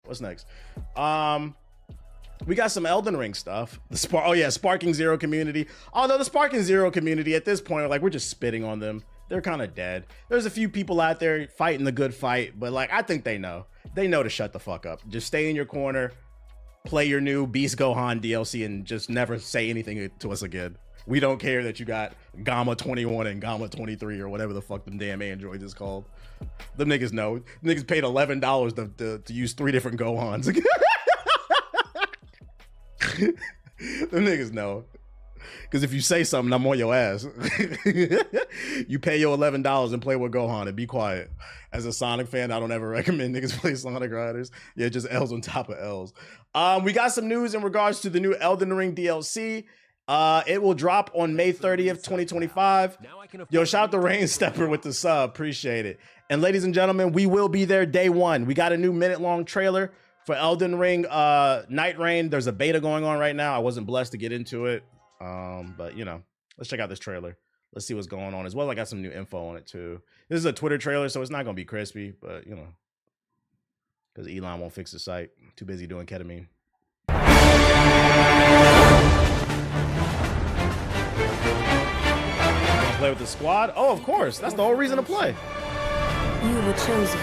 What's next? We got some Elden Ring stuff. Sparking Zero community. Although the Sparking Zero community at this point, like, we're just spitting on them. They're kind of dead. There's a few people out there fighting the good fight, but like, I think they know. They know to shut the fuck up. Just stay in your corner, play your new Beast Gohan DLC, and just never say anything to us again. We don't care that you got Gamma 21 and Gamma 23 or whatever the fuck them damn androids is called. Them niggas know. Niggas paid $11 to use 3 different Gohans. Them niggas know. Because if you say something, I'm on your ass. You pay your $11 and play with Gohan and be quiet. As a Sonic fan, I don't ever recommend niggas play Sonic Riders. Yeah, just L's on top of L's. We got some news in regards to the new Elden Ring DLC. It will drop on May 30th, 2025. Yo, shout out to Rain Stepper with the sub. Appreciate it. And ladies and gentlemen, we will be there day one. We got a new minute-long trailer for Elden Ring Night Rain. There's a beta going on right now. I wasn't blessed to get into it. But you know, let's check out this trailer. Let's see what's going on as well. I got some new info on it too. This is a Twitter trailer, so it's not gonna be crispy, but you know, because Elon won't fix the site. Too busy doing ketamine. Play with the squad? Oh, of course. That's the whole reason to play. You were chosen.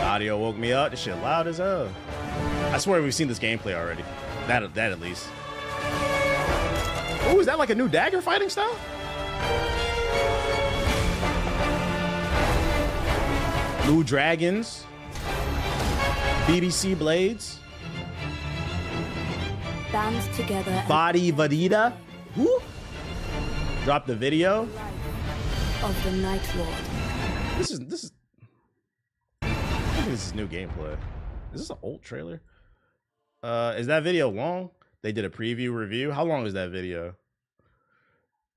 Audio woke me up. This shit loud as hell. I swear we've seen this gameplay already. That at least. Oh, is that like a new dagger fighting style? Blue dragons. BBC blades. Band together. Body Vadida. Who? Drop the video. Of the Night Lord. This is. I think this is new gameplay. Is this an old trailer? Is that video long? They did a preview review. How long is that video?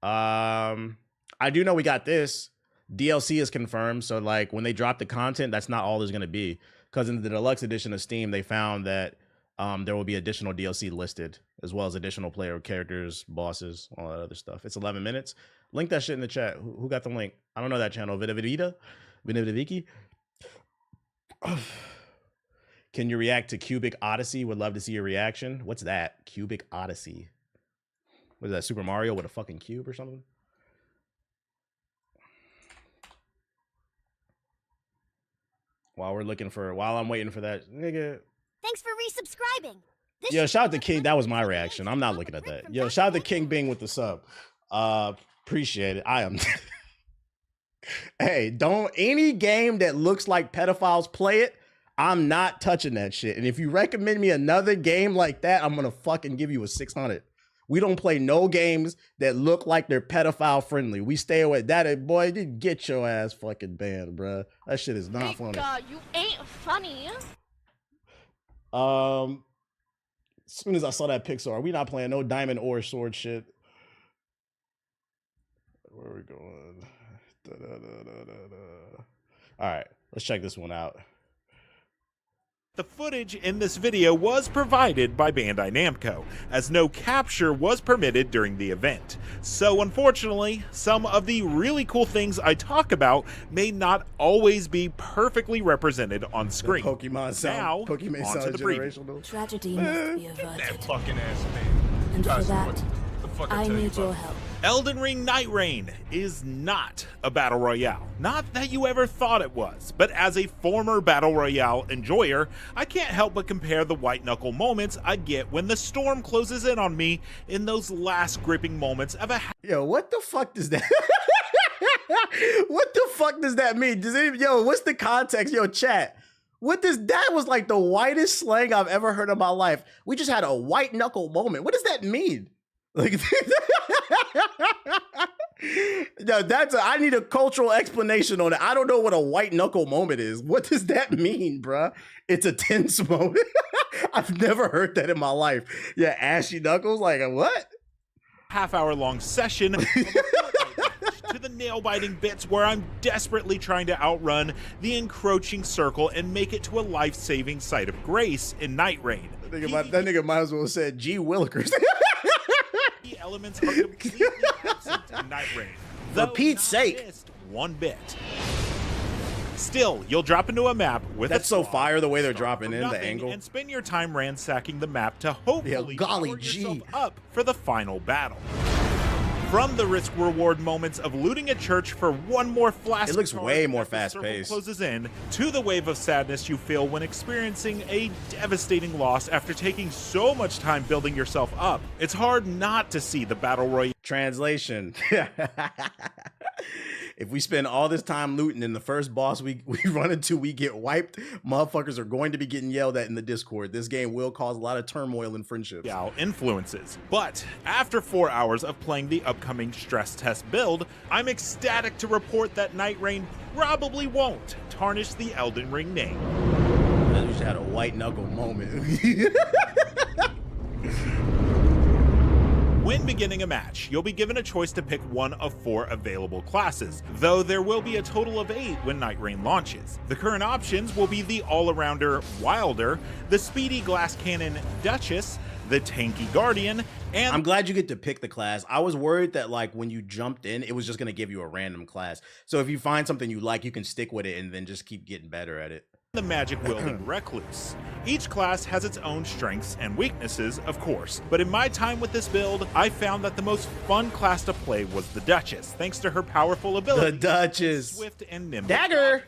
I do know we got this. DLC is confirmed. So like when they drop the content, that's not all there's gonna be. Because in the deluxe edition of Steam, they found that there will be additional DLC listed, as well as additional player characters, bosses, all that other stuff. It's 11 minutes. Link that shit in the chat. Who got the link? I don't know that channel. Vidavida? Vidaviki? Can you react to Cubic Odyssey? Would love to see your reaction. What's that? Cubic Odyssey. What is that? Super Mario with a fucking cube or something? While I'm waiting for that, nigga. Thanks for resubscribing. Yo, shout out to King. That was my reaction. I'm not looking at that. Yo, shout out to King Bing with the sub. Appreciate it. I am. Hey, don't any game that looks like pedophiles play it. I'm not touching that shit. And if you recommend me another game like that, I'm gonna fucking give you a 600. We don't play no games that look like they're pedophile friendly. We stay away. That boy, you get your ass fucking banned, bruh. That shit is not funny. God, you ain't funny. As soon as I saw that Pixar, we not playing no diamond or sword shit. Where are we going? All right, let's check this one out. The footage in this video was provided by Bandai Namco, as no capture was permitted during the event. So unfortunately, some of the really cool things I talk about may not always be perfectly represented on screen. The Pokemon sound, now, Pokemon on sound to the preview. generational. Tragedy must be averted. That fucking ass man. And for Guys, that, what the fuck I tell you need your about? help. Elden Ring Night Rain is not a battle royale. Not that you ever thought it was, but as a former battle royale enjoyer, I can't help but compare the white knuckle moments I get when the storm closes in on me in those last gripping moments of a Yo, what the fuck does that? What the fuck does that mean? Yo, what's the context? Yo, chat. That was like the whitest slang I've ever heard in my life. We just had a white knuckle moment. What does that mean? Like, no, I need a cultural explanation on it. I don't know what a white knuckle moment is. What does that mean, bruh? It's a tense moment. I've never heard that in my life. Yeah, ashy knuckles, like what? half-hour-long session of a Fortnite match to the nail-biting bits where I'm desperately trying to outrun the encroaching circle and make it to a life-saving site of grace in Night Rain. That nigga might as well have said G. Willikers. elements are completely absent in Night Rain. For though Pete's not sake. missed one bit. Still, you'll drop into a map with That's a so squad, fire the way they're start dropping from in, the nothing, angle. and spend your time ransacking the map to hopefully golly power gee. yourself up for the final battle. From the risk-reward moments of looting a church for one more flask It looks card way more as the circle fast-paced. closes in, to the wave of sadness you feel when experiencing a devastating loss after taking so much time building yourself up. It's hard not to see the battle royale. Translation. If we spend all this time looting and the first boss we run into, we get wiped, motherfuckers are going to be getting yelled at in the Discord. This game will cause a lot of turmoil in friendships. Influences. But after 4 hours of playing the upcoming stress test build, I'm ecstatic to report that Night Rain probably won't tarnish the Elden Ring name. I just had a white knuckle moment. When beginning a match, you'll be given a choice to pick one of 4 available classes, though there will be a total of 8 when Night Rain launches. The current options will be the all-arounder Wilder, the speedy glass cannon Duchess, the tanky Guardian, and I'm glad you get to pick the class. I was worried that like when you jumped in, it was just gonna give you a random class. So if you find something you like, you can stick with it and then just keep getting better at it. the magic-wielding Recluse. Each class has its own strengths and weaknesses, of course, but in my time with this build, I found that the most fun class to play was the Duchess, thanks to her powerful ability. The Duchess. Swift and nimble. Dagger.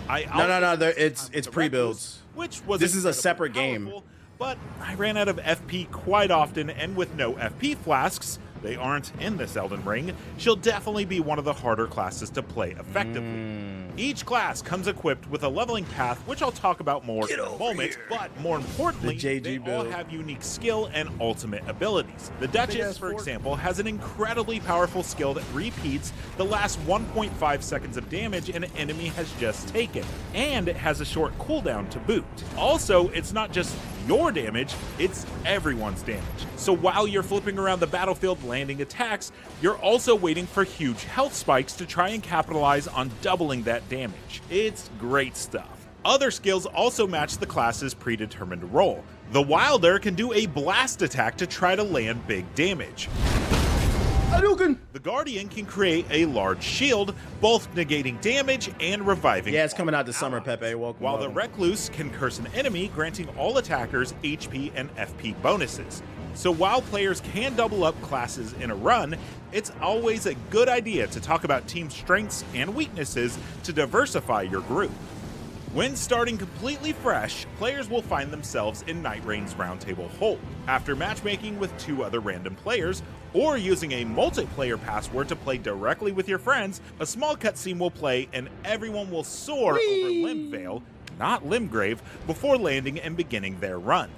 No. It's pre-builds. Which was This is a incredibly separate game. powerful, but I ran out of FP quite often, and with no FP flasks, they aren't in this Elden Ring, she'll definitely be one of the harder classes to play effectively. Each class comes equipped with a leveling path, which I'll talk about more in a moment, but more importantly, The JG they all build. have unique skill and ultimate abilities. The Duchess, for example, has an incredibly powerful skill that repeats the last 1.5 seconds of damage an enemy has just taken, and it has a short cooldown to boot. Also, it's not just your damage, it's everyone's damage. So while you're flipping around the battlefield landing attacks, you're also waiting for huge health spikes to try and capitalize on doubling that damage. It's great stuff. Other skills also match the class's predetermined role. The Wilder can do a blast attack to try to land big damage. The Guardian can create a large shield, both negating damage and reviving. Yeah, it's coming out this allies. summer, Pepe. Welcome. While the welcome. Recluse can curse an enemy, granting all attackers HP and FP bonuses. So while players can double up classes in a run, it's always a good idea to talk about team strengths and weaknesses to diversify your group. When starting completely fresh, players will find themselves in Night Rain's Roundtable Hold. After matchmaking with 2 other random players, or using a multiplayer password to play directly with your friends, a small cutscene will play and everyone will soar over Limvale, not Limgrave, before landing and beginning their run.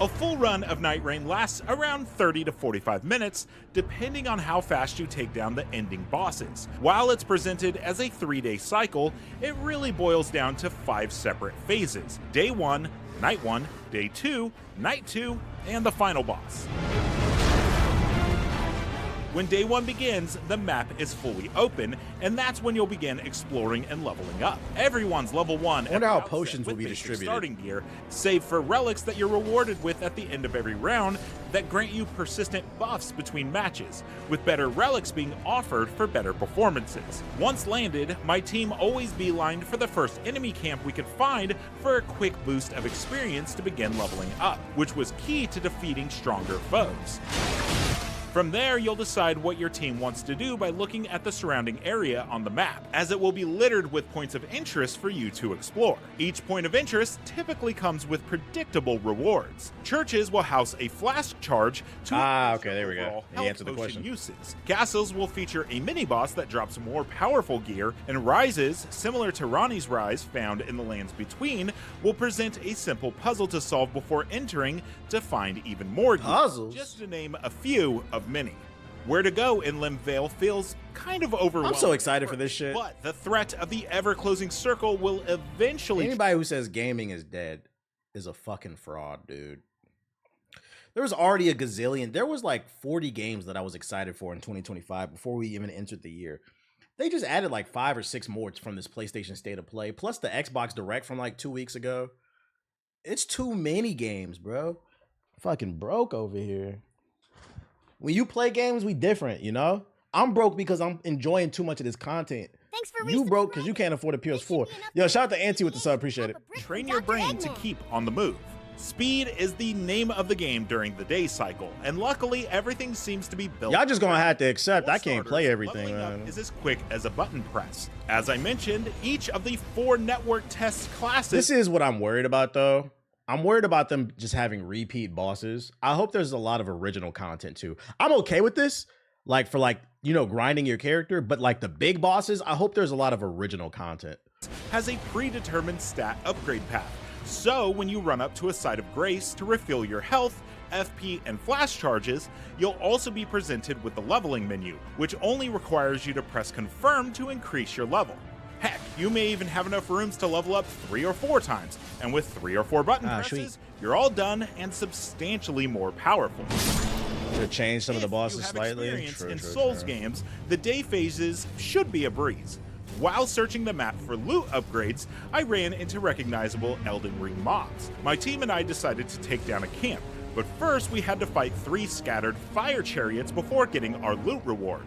A full run of Night Rain lasts around 30 to 45 minutes, depending on how fast you take down the ending bosses. While it's presented as a 3-day cycle, it really boils down to 5 separate phases: Day 1, Night 1, Day 2, Night 2, and the final boss. When Day 1 begins, the map is fully open, and that's when you'll begin exploring and leveling up. Everyone's level 1 I wonder how outset potions will with be basic distributed. starting gear, save for relics that you're rewarded with at the end of every round that grant you persistent buffs between matches, with better relics being offered for better performances. Once landed, my team always beelined for the first enemy camp we could find for a quick boost of experience to begin leveling up, which was key to defeating stronger foes. From there, you'll decide what your team wants to do by looking at the surrounding area on the map, as it will be littered with points of interest for you to explore. Each point of interest typically comes with predictable rewards. Churches will house a flask charge to okay, there we go. overall He health answered the potion question. uses. Castles will feature a mini-boss that drops more powerful gear, and rises, similar to Ronnie's Rise found in the lands between, will present a simple puzzle to solve before entering to find even more gear. Puzzles? Just to name a few of many. Where to go in Limvale feels kind of overwhelming. I'm so excited for this shit. But the threat of the ever-closing circle will eventually... Anybody who says gaming is dead is a fucking fraud, dude. There was already a gazillion. There was like 40 games that I was excited for in 2025 before we even entered the year. They just added like 5 or 6 more from this PlayStation State of Play, plus the Xbox Direct from like 2 weeks ago. It's too many games, bro. Fucking broke over here. When you play games, we different, you know? I'm broke because I'm enjoying too much of this content. Thanks for You broke because you can't afford a PS4. Yo, shout out to Auntie with the sub. Appreciate it. Train your brain to keep on the move. Speed is the name of the game during the day cycle, and luckily everything seems to be built. Y'all just gonna have to accept For I can't play starters, everything, leveling up man. is as quick as a button press. As I mentioned, each of the 4 network test classes. This is what I'm worried about, though. I'm worried about them just having repeat bosses. I hope there's a lot of original content, too. I'm okay with this, like, for, like, you know, grinding your character, but, like, the big bosses, I hope there's a lot of original content. Has a predetermined stat upgrade path. So when you run up to a site of grace to refill your health, FP, and flash charges, you'll also be presented with the leveling menu, which only requires you to press confirm to increase your level. Heck, you may even have enough rooms to level up 3 or 4 times, and with 3 or 4 button presses, you're all done and substantially more powerful. To change some of the bosses If you have slightly. experience in Souls games, the day phases should be a breeze. While searching the map for loot upgrades, I ran into recognizable Elden Ring mobs. My team and I decided to take down a camp, but first we had to fight 3 scattered fire chariots before getting our loot reward.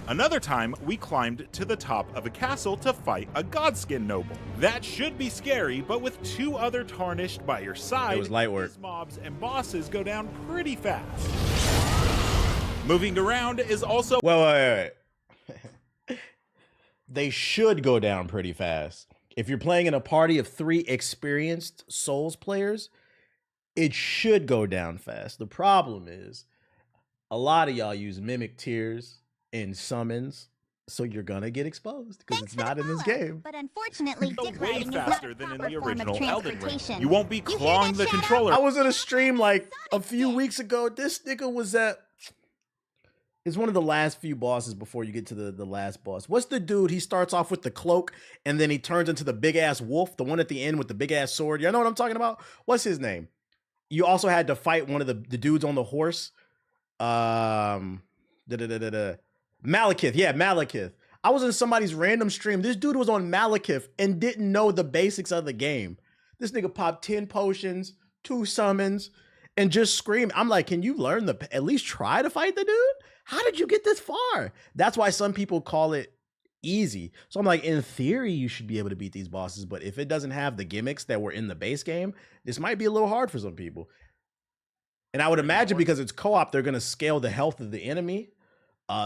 Another time, we climbed to the top of a castle to fight a Godskin noble. That should be scary, but with 2 other tarnished by your side, It was light work. these mobs and bosses go down pretty fast. Moving around is also Wait. They should go down pretty fast. If you're playing in a party of 3 experienced Souls players, it should go down fast. The problem is, a lot of y'all use mimic tiers and summons, so you're gonna get exposed because it's not in this game. But unfortunately, go dick way riding is not faster a than in proper the form of original Elden Ring. transportation. You won't be You hear clawing that, the Shadow? controller. I was in a stream like a few weeks ago. This nigga was at. It's one of the last few bosses before you get to the last boss. What's the dude? He starts off with the cloak and then he turns into the big ass wolf, the one at the end with the big ass sword. You know what I'm talking about? What's his name? You also had to fight one of the dudes on the horse. Malekith. Yeah, Malekith. I was in somebody's random stream. This dude was on Malekith and didn't know the basics of the game. This nigga popped 10 potions, 2 summons, and just screamed. I'm like, can you learn at least try to fight the dude? How did you get this far? That's why some people call it easy. So I'm like, in theory, you should be able to beat these bosses. But if it doesn't have the gimmicks that were in the base game, this might be a little hard for some people. And I would imagine because it's co-op, they're going to scale the health of the enemy.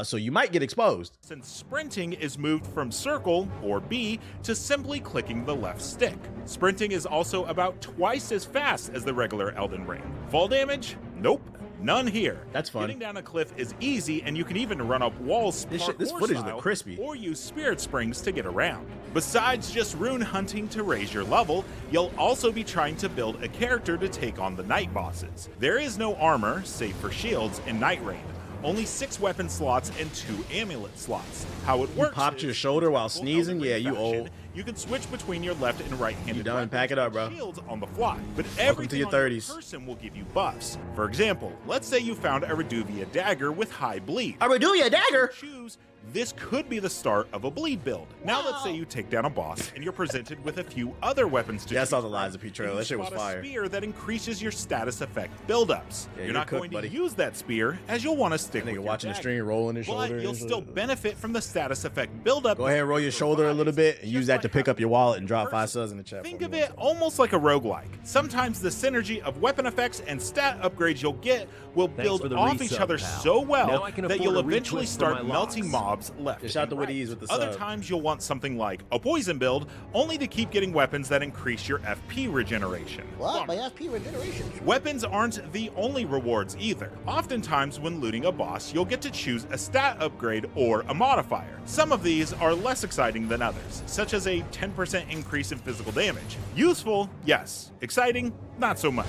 So you might get exposed. Since sprinting is moved from circle, or B, to simply clicking the left stick. Sprinting is also about twice as fast as the regular Elden Ring. Fall damage? Nope. None here. That's fun. Getting down a cliff is easy, and you can even run up walls This parkour footage style, look crispy. or use spirit springs to get around. Besides just rune hunting to raise your level, you'll also be trying to build a character to take on the night bosses. There is no armor, save for shields, in Night Rain. Only 6 weapon slots and 2 amulet slots. How it works popped is, your shoulder while typical sneezing? Elden Yeah, Ring you fashion, old. You can switch between your left and right-handed You done? weapons Pack it up, bro. and shields on the fly, but to everything your on your 30s. person will give you buffs. For example, let's say you found a Reduvia dagger with high bleed. A Reduvia dagger? Choose. This could be the start of a bleed build. Now let's say you take down a boss and you're presented with a few other weapons to Yeah, I choose saw the from, Lies of P trailer. and That shit was spot a fire. spear that increases your status effect buildups. Yeah, you're you're not cooked, going buddy. to use that spear as you'll want to stick Nigga with your watching the dagger. stream, rolling his But shoulder. you'll and still shit. benefit from the status effect buildup. Go ahead and roll your shoulder a little bit and use that to pick up your wallet and drop 5 subs in the chat. Think for of me. it almost like a roguelike. Sometimes the synergy of weapon effects and stat upgrades you'll get will Thanks build for the off resub, each other pal. so well Now I can that afford you'll a eventually retwist for my start melting locks. mobs left. Yeah, shout out and to right. Woody Ease with the Other sub. times you'll want something like a poison build, only to keep getting weapons that increase your FP regeneration. What? My FP regeneration. Weapons aren't the only rewards either. Oftentimes when looting a boss, you'll get to choose a stat upgrade or a modifier. Some of these are less exciting than others, such as a 10% increase in physical damage. Useful, yes. Exciting, not so much.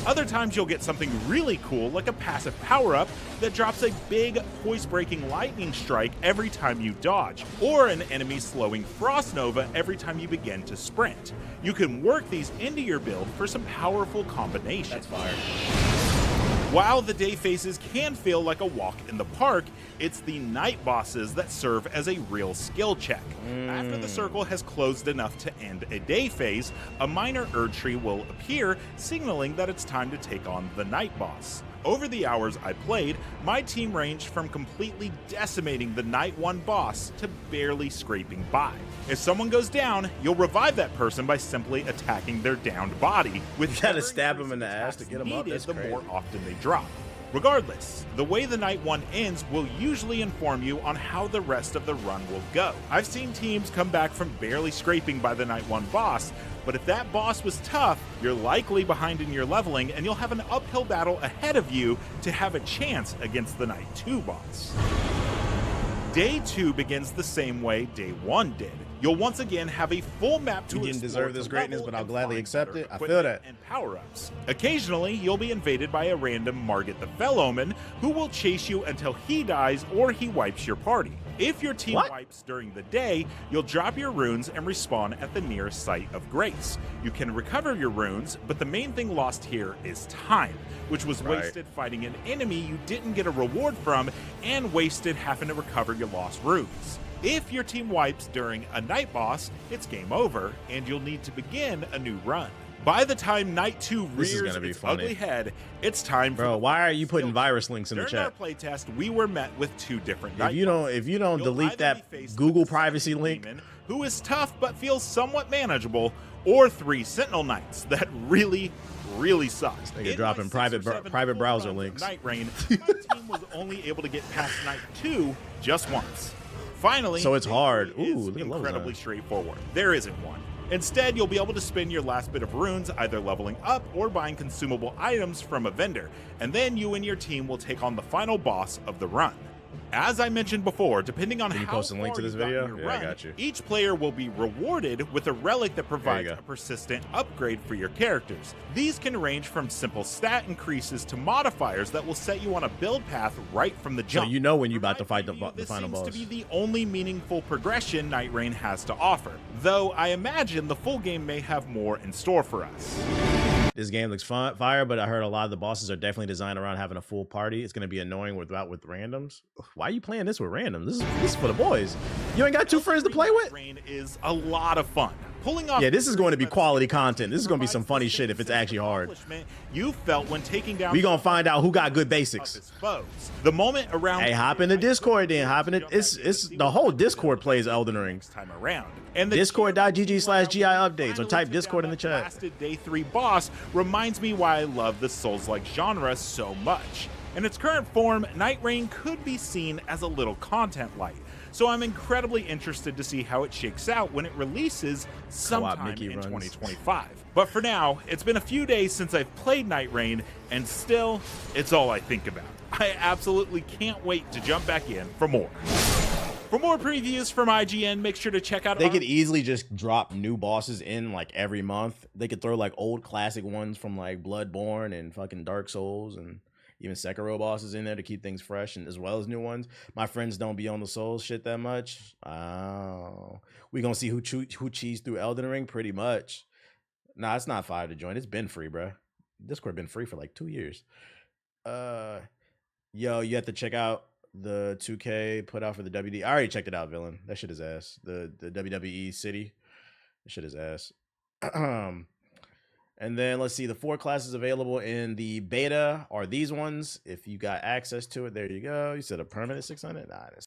Other times you'll get something really cool like a passive power-up that drops a big poise-breaking lightning strike every time you dodge, or an enemy slowing Frost Nova every time you begin to sprint. You can work these into your build for some powerful combinations. That's fire. While the day phases can feel like a walk in the park, it's the night bosses that serve as a real skill check. After the circle has closed enough to end a day phase, a minor Erd tree will appear, signaling that it's time to take on the night boss. Over the hours I played, my team ranged from completely decimating the Night 1 boss to barely scraping by. If someone goes down, you'll revive that person by simply attacking their downed body. With You gotta ever stab him in the increasing ass to get him up? needed, That's the crazy. more often they drop. Regardless, the way the Night 1 ends will usually inform you on how the rest of the run will go. I've seen teams come back from barely scraping by the Night 1 boss, but if that boss was tough, you're likely behind in your leveling and you'll have an uphill battle ahead of you to have a chance against the Night 2 boss. Day 2 begins the same way Day 1 did. You'll once again have a full map to You didn't explore deserve this to greatness, level but I'll and gladly find accept better it. I feel equipment that. and power-ups. Occasionally, you'll be invaded by a random Margit the Fell Omen who will chase you until he dies or he wipes your party. If your team What? wipes during the day, you'll drop your runes and respawn at the nearest site of grace. You can recover your runes, but the main thing lost here is time, which was Right. wasted fighting an enemy you didn't get a reward from and wasted having to recover your lost runes. If your team wipes during a night boss, it's game over, and you'll need to begin a new run. By the time Night 2 This is rears gonna be its funny. ugly head, it's time for Bro, the why are you putting skill virus links in the During our chat? playtest, we were met with two different night If you don't You'll delete either that be faced Google with the privacy Sentinel link, demon, who is tough but feels somewhat manageable, or 3 Sentinel Knights that really suck. nigga In dropping my 6 private or 7 private full browser runs of links. Night Rain, my team was only able to get past Night 2 just once. Finally, So it's Day hard. 3 Ooh, is look at level incredibly design. straightforward. There isn't one. Instead, you'll be able to spend your last bit of runes either leveling up or buying consumable items from a vendor, and then you and your team will take on the final boss of the run. As I mentioned before, depending on Can you how post a link far to this you've gotten video? your Yeah, I run, got you. each player will be rewarded with a relic that provides go. a persistent upgrade for your characters. These can range from simple stat increases to modifiers that will set you on a build path right from the So jump. you know when you're For about to my fight the preview, this final seems boss. to be the only meaningful progression Night Rain has to offer, though I imagine the full game may have more in store for us. This game looks fire, but I heard a lot of the bosses are definitely designed around having a full party. It's gonna be annoying with randoms. Why are you playing this with randoms? This is for the boys. You ain't got two friends to play Night with? Rain is a lot of fun. Pulling off Yeah, this is going to be the quality content. This is gonna be some funny provides the shit if it's actually hard. accomplishment you felt when taking down We gonna find out who got good of basics. his foes. The moment around Hey, hop in the Discord then. Hop in it. It's the whole Discord plays Elden Ring. next time around. And the Discord.gg/GI updates, or type Discord in the chat. Blasted Day 3 boss reminds me why I love the Souls-like genre so much. In its current form, Night Rain could be seen as a little content light, so I'm incredibly interested to see how it shakes out when it releases sometime Mickey in runs. 2025. But for now, it's been a few days since I've played Night Rain, and still, it's all I think about. I absolutely can't wait to jump back in for more. For more previews from IGN, make sure to check out They our could easily just drop new bosses in like every month. They could throw like old classic ones from like Bloodborne and fucking Dark Souls and even Sekiro bosses in there to keep things fresh, and as well as new ones. My friends don't be on the Souls shit that much. Oh, we gonna see who cheese through Elden Ring pretty much. Nah, it's not $5 to join. It's been free, bruh. Discord been free for like 2 years. Yo, you have to check out the 2K put out for the WD. I already checked it out, villain. That shit is ass. The WWE City. That shit is ass. And then let's see, the 4 classes available in the beta are these ones. If you got access to it, there you go. You said a permanent 600? Nah, that's